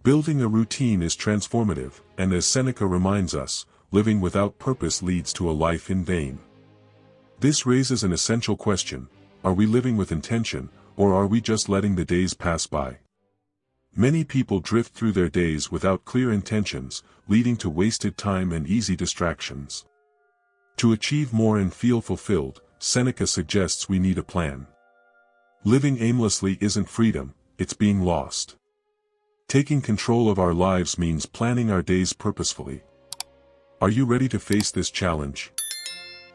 Building a routine is transformative, and as Seneca reminds us, living without purpose leads to a life in vain. This raises an essential question: are we living with intention, or are we just letting the days pass by? Many people drift through their days without clear intentions, leading to wasted time and easy distractions. To achieve more and feel fulfilled, Seneca suggests we need a plan. Living aimlessly isn't freedom, it's being lost. Taking control of our lives means planning our days purposefully. Are you ready to face this challenge?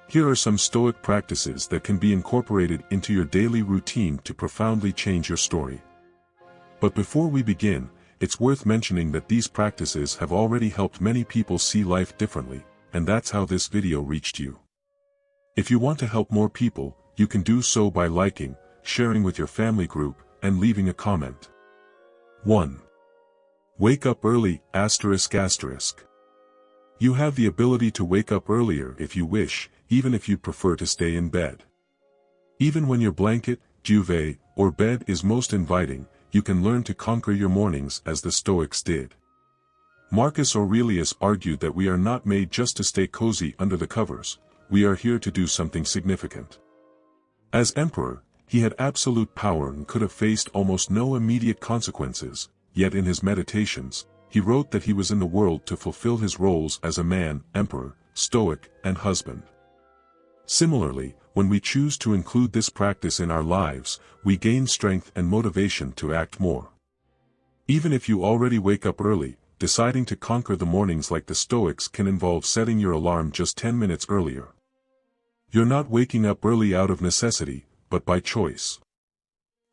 Here are some Stoic practices that can be incorporated into your daily routine to profoundly change your story. But before we begin, it's worth mentioning that these practices have already helped many people see life differently, and that's how this video reached you. If you want to help more people, you can do so by liking, sharing with your family group, and leaving a comment. 1. Wake up early, ***. You have the ability to wake up earlier if you wish, even if you prefer to stay in bed. Even when your blanket, duvet, or bed is most inviting, you can learn to conquer your mornings as the Stoics did. Marcus Aurelius argued that we are not made just to stay cozy under the covers, we are here to do something significant. As emperor, he had absolute power and could have faced almost no immediate consequences, yet in his meditations, he wrote that he was in the world to fulfill his roles as a man, emperor, stoic, and husband. Similarly, when we choose to include this practice in our lives, we gain strength and motivation to act more. Even if you already wake up early, deciding to conquer the mornings like the Stoics can involve setting your alarm just 10 minutes earlier. You're not waking up early out of necessity, but by choice.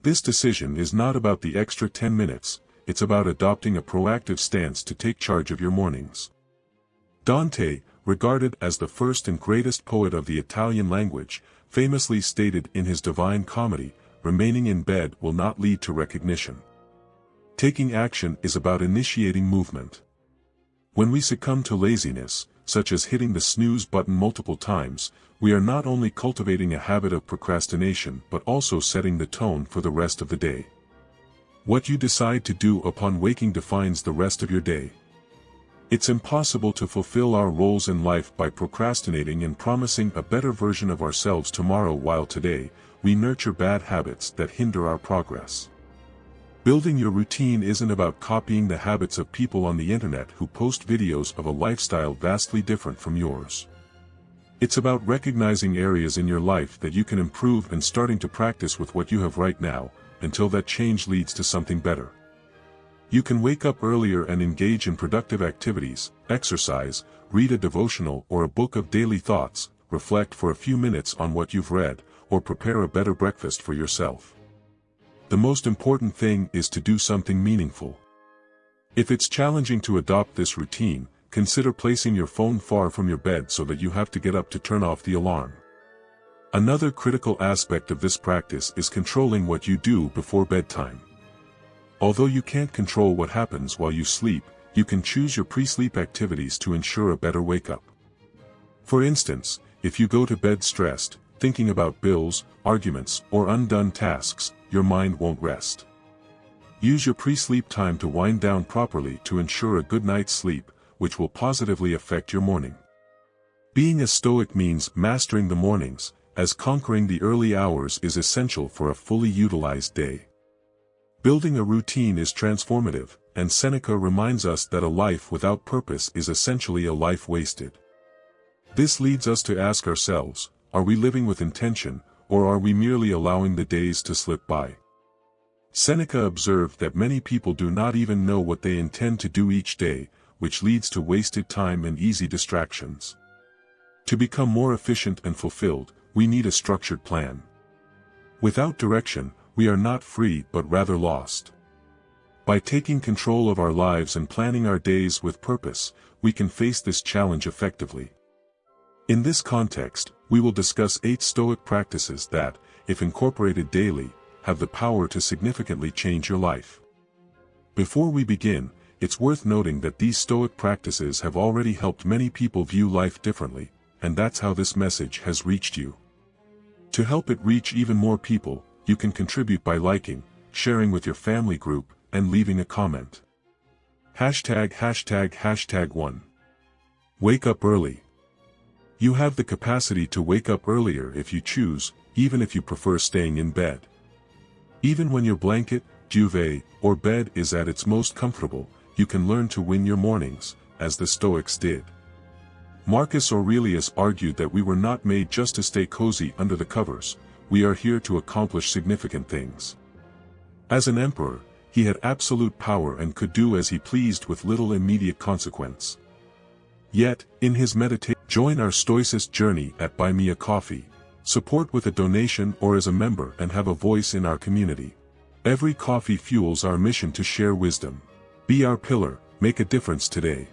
This decision is not about the extra 10 minutes, it's about adopting a proactive stance to take charge of your mornings. Dante, regarded as the first and greatest poet of the Italian language, famously stated in his Divine Comedy, "Remaining in bed will not lead to recognition. Taking action is about initiating movement." When we succumb to laziness, such as hitting the snooze button multiple times, we are not only cultivating a habit of procrastination but also setting the tone for the rest of the day. What you decide to do upon waking defines the rest of your day. It's impossible to fulfill our roles in life by procrastinating and promising a better version of ourselves tomorrow while today, we nurture bad habits that hinder our progress. Building your routine isn't about copying the habits of people on the internet who post videos of a lifestyle vastly different from yours. It's about recognizing areas in your life that you can improve and starting to practice with what you have right now, until that change leads to something better. You can wake up earlier and engage in productive activities, exercise, read a devotional or a book of daily thoughts, reflect for a few minutes on what you've read, or prepare a better breakfast for yourself. The most important thing is to do something meaningful. If it's challenging to adopt this routine, consider placing your phone far from your bed so that you have to get up to turn off the alarm. Another critical aspect of this practice is controlling what you do before bedtime. Although you can't control what happens while you sleep, you can choose your pre-sleep activities to ensure a better wake-up. For instance, if you go to bed stressed, thinking about bills, arguments, or undone tasks, your mind won't rest. Use your pre-sleep time to wind down properly to ensure a good night's sleep, which will positively affect your morning. Being a Stoic means mastering the mornings, as conquering the early hours is essential for a fully utilized day. Building a routine is transformative, and Seneca reminds us that a life without purpose is essentially a life wasted. This leads us to ask ourselves, are we living with intention, or are we merely allowing the days to slip by? Seneca observed that many people do not even know what they intend to do each day, which leads to wasted time and easy distractions. To become more efficient and fulfilled, we need a structured plan. Without direction, we are not free but rather lost. By taking control of our lives and planning our days with purpose, we can face this challenge effectively. In this context, we will discuss 8 Stoic practices that, if incorporated daily, have the power to significantly change your life. Before we begin, it's worth noting that these Stoic practices have already helped many people view life differently, and that's how this message has reached you. To help it reach even more people, you can contribute by liking, sharing with your family group, and leaving a comment. ###1. Wake up early. You have the capacity to wake up earlier if you choose, even if you prefer staying in bed. Even when your blanket, duvet, or bed is at its most comfortable, you can learn to win your mornings, as the Stoics did. Marcus Aurelius argued that we were not made just to stay cozy under the covers, we are here to accomplish significant things. As an emperor, he had absolute power and could do as he pleased with little immediate consequence. Yet, in his meditation, join our Stoicist journey at Buy Me a Coffee, support with a donation or as a member and have a voice in our community. Every coffee fuels our mission to share wisdom. Be our pillar, make a difference today.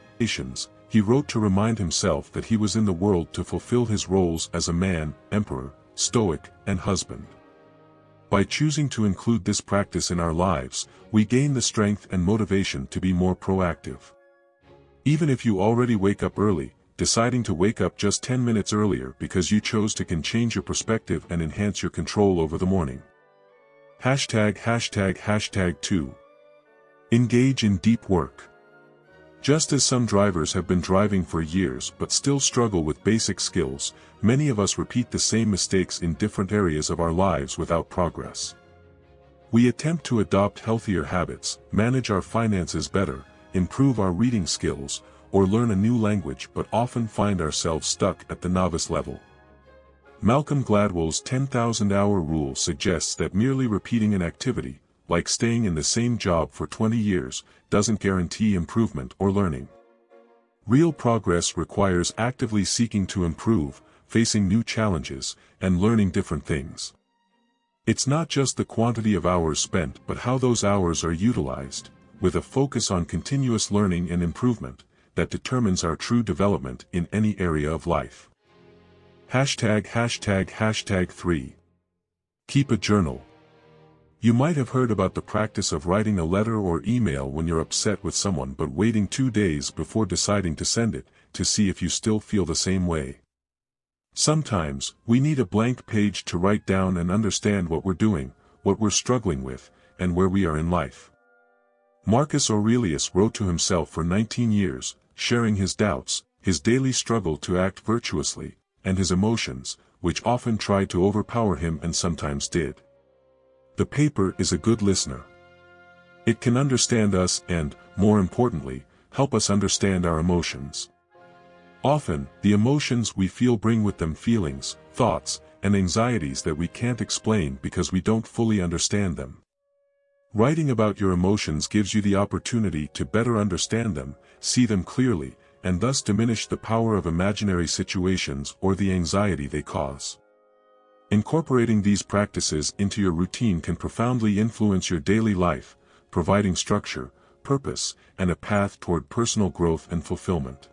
He wrote to remind himself that he was in the world to fulfill his roles as a man, emperor, stoic, and husband. By choosing to include this practice in our lives, we gain the strength and motivation to be more proactive. Even if you already wake up early, deciding to wake up just 10 minutes earlier because you chose to can change your perspective and enhance your control over the morning. ###2. Engage in deep work. Just as some drivers have been driving for years but still struggle with basic skills, many of us repeat the same mistakes in different areas of our lives without progress. We attempt to adopt healthier habits, manage our finances better, improve our reading skills, or learn a new language but often find ourselves stuck at the novice level. Malcolm Gladwell's 10,000-hour rule suggests that merely repeating an activity, like staying in the same job for 20 years, doesn't guarantee improvement or learning. Real progress requires actively seeking to improve, facing new challenges, and learning different things. It's not just the quantity of hours spent but how those hours are utilized, with a focus on continuous learning and improvement, that determines our true development in any area of life. ###3. Keep a journal. You might have heard about the practice of writing a letter or email when you're upset with someone but waiting 2 days before deciding to send it, to see if you still feel the same way. Sometimes, we need a blank page to write down and understand what we're doing, what we're struggling with, and where we are in life. Marcus Aurelius wrote to himself for 19 years, sharing his doubts, his daily struggle to act virtuously, and his emotions, which often tried to overpower him and sometimes did. The paper is a good listener. It can understand us and, more importantly, help us understand our emotions. Often, the emotions we feel bring with them feelings, thoughts, and anxieties that we can't explain because we don't fully understand them. Writing about your emotions gives you the opportunity to better understand them, see them clearly, and thus diminish the power of imaginary situations or the anxiety they cause. Incorporating these practices into your routine can profoundly influence your daily life, providing structure, purpose, and a path toward personal growth and fulfillment.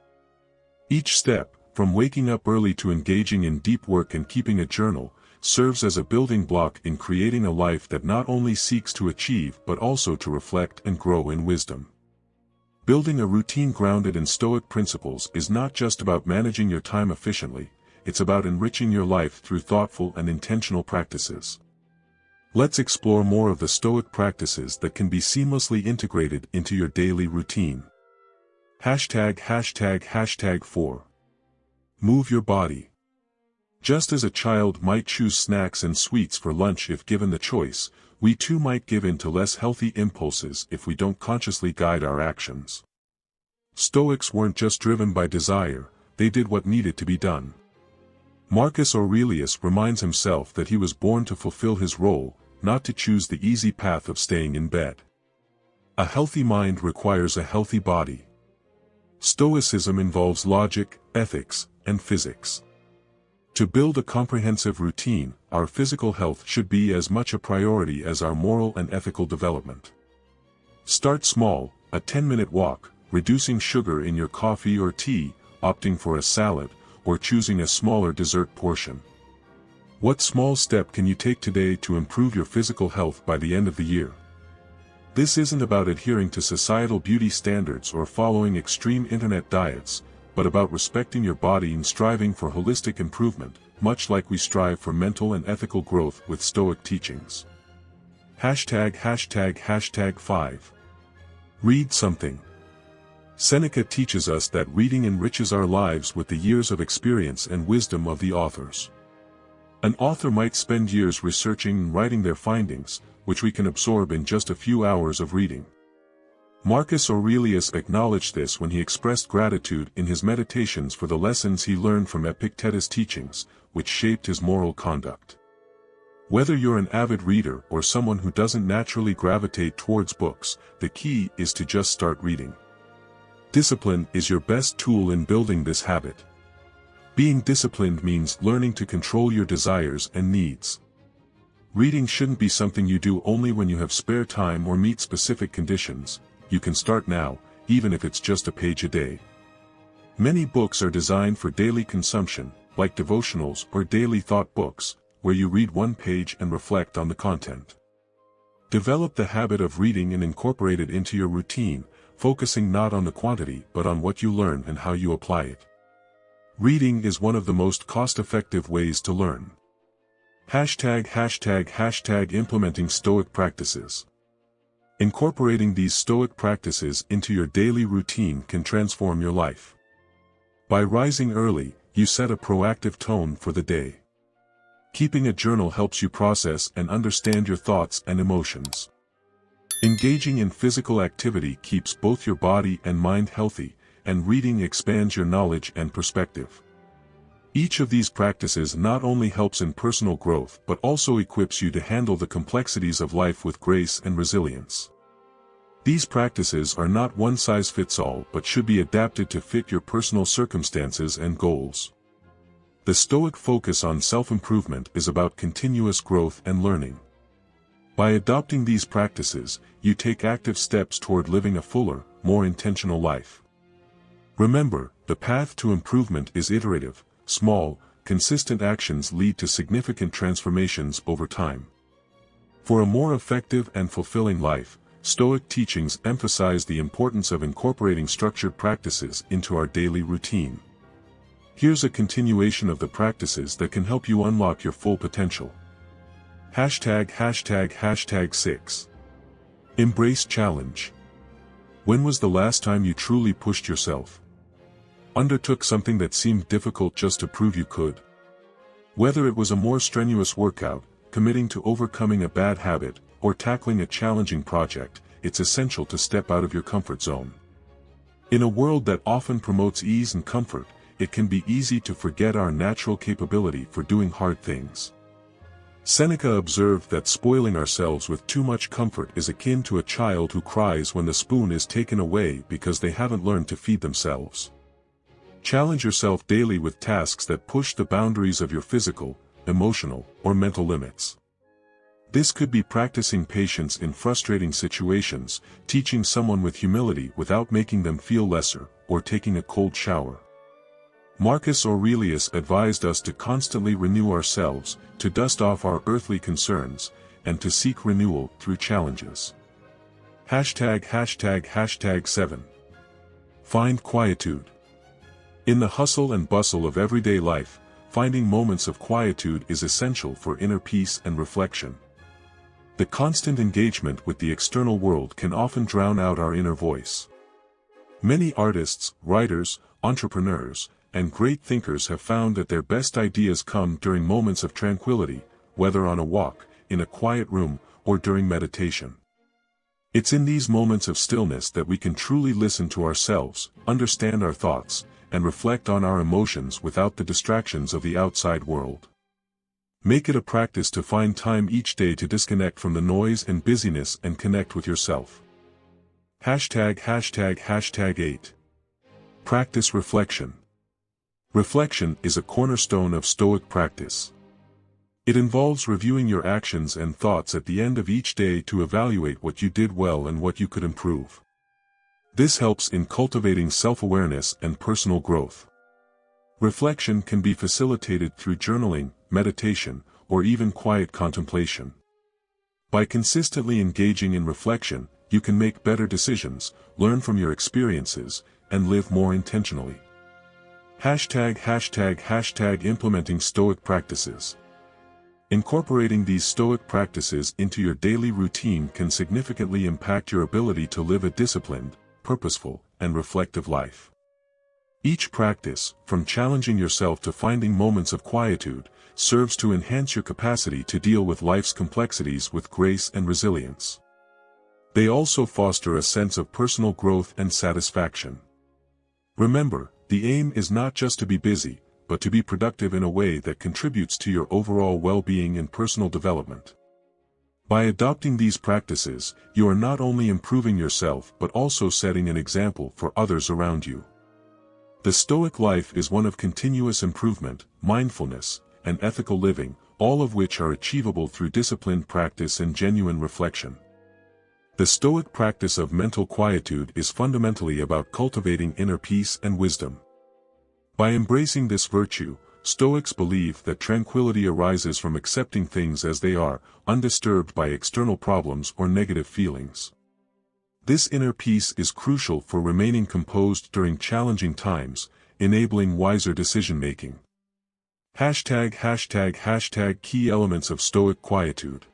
Each step, from waking up early to engaging in deep work and keeping a journal, serves as a building block in creating a life that not only seeks to achieve but also to reflect and grow in wisdom. Building a routine grounded in Stoic principles is not just about managing your time efficiently, it's about enriching your life through thoughtful and intentional practices. Let's explore more of the Stoic practices that can be seamlessly integrated into your daily routine. ###4. Move your body. Just as a child might choose snacks and sweets for lunch if given the choice, we too might give in to less healthy impulses if we don't consciously guide our actions. Stoics weren't just driven by desire, they did what needed to be done. Marcus Aurelius reminds himself that he was born to fulfill his role, not to choose the easy path of staying in bed. A healthy mind requires a healthy body. Stoicism involves logic, ethics, and physics. To build a comprehensive routine, our physical health should be as much a priority as our moral and ethical development. Start small, a 10-minute walk, reducing sugar in your coffee or tea, opting for a salad, or choosing a smaller dessert portion. What small step can you take today to improve your physical health by the end of the year? This isn't about adhering to societal beauty standards or following extreme internet diets, but about respecting your body and striving for holistic improvement, much like we strive for mental and ethical growth with Stoic teachings. ###5. Read something. Seneca teaches us that reading enriches our lives with the years of experience and wisdom of the authors. An author might spend years researching and writing their findings, which we can absorb in just a few hours of reading. Marcus Aurelius acknowledged this when he expressed gratitude in his meditations for the lessons he learned from Epictetus' teachings, which shaped his moral conduct. Whether you're an avid reader or someone who doesn't naturally gravitate towards books, the key is to just start reading. Discipline is your best tool in building this habit. Being disciplined means learning to control your desires and needs. Reading shouldn't be something you do only when you have spare time or meet specific conditions. You can start now, even if it's just a page a day. Many books are designed for daily consumption, like devotionals or daily thought books, where you read one page and reflect on the content. Develop the habit of reading and incorporate it into your routine, focusing not on the quantity but on what you learn and how you apply it. Reading is one of the most cost-effective ways to learn. ### Implementing Stoic Practices. Incorporating these Stoic practices into your daily routine can transform your life. By rising early, you set a proactive tone for the day. Keeping a journal helps you process and understand your thoughts and emotions. Engaging in physical activity keeps both your body and mind healthy, and reading expands your knowledge and perspective. Each of these practices not only helps in personal growth but also equips you to handle the complexities of life with grace and resilience. These practices are not one-size-fits-all but should be adapted to fit your personal circumstances and goals. The Stoic focus on self-improvement is about continuous growth and learning. By adopting these practices, you take active steps toward living a fuller, more intentional life. Remember, the path to improvement is iterative. Small, consistent actions lead to significant transformations over time. For a more effective and fulfilling life, Stoic teachings emphasize the importance of incorporating structured practices into our daily routine. Here's a continuation of the practices that can help you unlock your full potential. ###6. Embrace challenge. When was the last time you truly pushed yourself? Undertook something that seemed difficult just to prove you could? Whether it was a more strenuous workout, committing to overcoming a bad habit, or tackling a challenging project, it's essential to step out of your comfort zone. In a world that often promotes ease and comfort, it can be easy to forget our natural capability for doing hard things. Seneca observed that spoiling ourselves with too much comfort is akin to a child who cries when the spoon is taken away because they haven't learned to feed themselves. Challenge yourself daily with tasks that push the boundaries of your physical, emotional, or mental limits. This could be practicing patience in frustrating situations, teaching someone with humility without making them feel lesser, or taking a cold shower. Marcus Aurelius advised us to constantly renew ourselves, to dust off our earthly concerns, and to seek renewal through challenges. ###7. Find quietude. In the hustle and bustle of everyday life, finding moments of quietude is essential for inner peace and reflection. The constant engagement with the external world can often drown out our inner voice. Many artists, writers, entrepreneurs, and great thinkers have found that their best ideas come during moments of tranquility, whether on a walk, in a quiet room, or during meditation. It's in these moments of stillness that we can truly listen to ourselves, understand our thoughts, and reflect on our emotions without the distractions of the outside world. Make it a practice to find time each day to disconnect from the noise and busyness and connect with yourself. ###8. Practice reflection. Reflection is a cornerstone of Stoic practice. It involves reviewing your actions and thoughts at the end of each day to evaluate what you did well and what you could improve. This helps in cultivating self-awareness and personal growth. Reflection can be facilitated through journaling, meditation, or even quiet contemplation. By consistently engaging in reflection, you can make better decisions, learn from your experiences, and live more intentionally. ###Implementing Stoic Practices. Incorporating these Stoic practices into your daily routine can significantly impact your ability to live a disciplined, purposeful and reflective life. Each practice, from challenging yourself to finding moments of quietude, serves to enhance your capacity to deal with life's complexities with grace and resilience. They also foster a sense of personal growth and satisfaction. Remember, the aim is not just to be busy, but to be productive in a way that contributes to your overall well-being and personal development. By adopting these practices, you are not only improving yourself but also setting an example for others around you. The Stoic life is one of continuous improvement, mindfulness, and ethical living, all of which are achievable through disciplined practice and genuine reflection. The Stoic practice of mental quietude is fundamentally about cultivating inner peace and wisdom. By embracing this virtue, Stoics believe that tranquility arises from accepting things as they are, undisturbed by external problems or negative feelings. This inner peace is crucial for remaining composed during challenging times, enabling wiser decision-making. ### Key elements of Stoic quietude.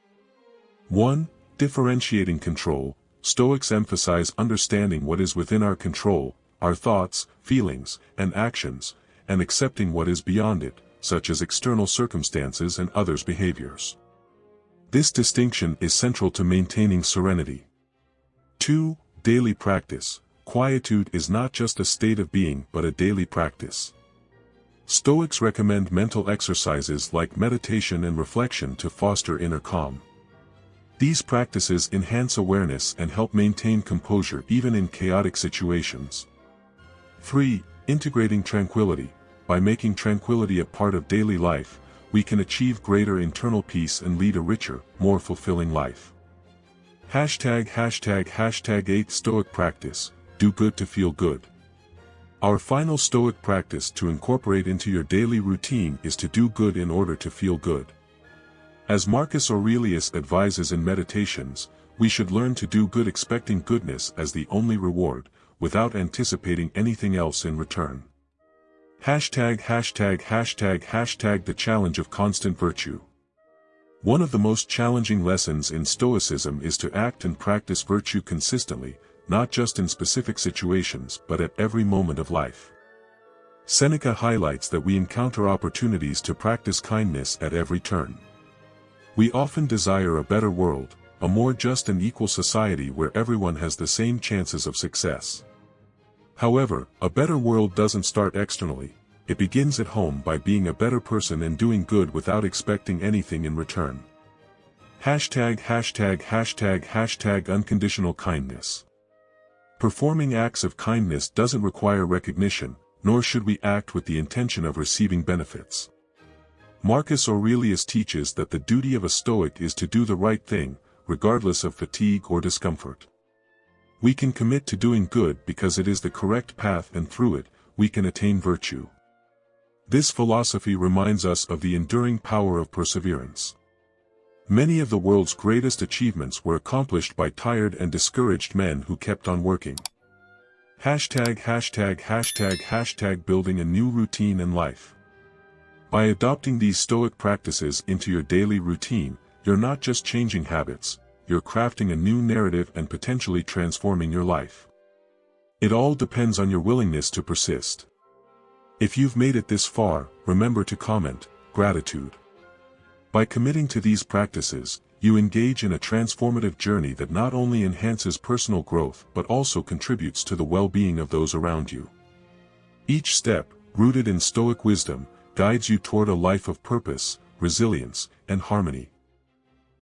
1. Differentiating control. Stoics emphasize understanding what is within our control, our thoughts, feelings, and actions, and accepting what is beyond it, such as external circumstances and others' behaviors. This distinction is central to maintaining serenity. 2. Daily practice. Quietude is not just a state of being but a daily practice. Stoics recommend mental exercises like meditation and reflection to foster inner calm. These practices enhance awareness and help maintain composure even in chaotic situations. 3. Integrating tranquility. By making tranquility a part of daily life, we can achieve greater internal peace and lead a richer, more fulfilling life. ###8 Stoic practice. Do good to feel good. Our final Stoic practice to incorporate into your daily routine is to do good in order to feel good. As Marcus Aurelius advises in Meditations, we should learn to do good expecting goodness as the only reward, without anticipating anything else in return. ###The challenge of constant virtue. One of the most challenging lessons in Stoicism is to act and practice virtue consistently, not just in specific situations but at every moment of life. Seneca highlights that we encounter opportunities to practice kindness at every turn. We often desire a better world, a more just and equal society where everyone has the same chances of success. However, a better world doesn't start externally, it begins at home by being a better person and doing good without expecting anything in return. Unconditional kindness. Performing acts of kindness doesn't require recognition, nor should we act with the intention of receiving benefits. Marcus Aurelius teaches that the duty of a Stoic is to do the right thing, regardless of fatigue or discomfort. We can commit to doing good because it is the correct path and through it, we can attain virtue. This philosophy reminds us of the enduring power of perseverance. Many of the world's greatest achievements were accomplished by tired and discouraged men who kept on working. Building a new routine in life. By adopting these Stoic practices into your daily routine, you're not just changing habits, you're crafting a new narrative and potentially transforming your life. It all depends on your willingness to persist. If you've made it this far, remember to comment, gratitude. By committing to these practices, you engage in a transformative journey that not only enhances personal growth but also contributes to the well-being of those around you. Each step, rooted in Stoic wisdom, guides you toward a life of purpose, resilience, and harmony.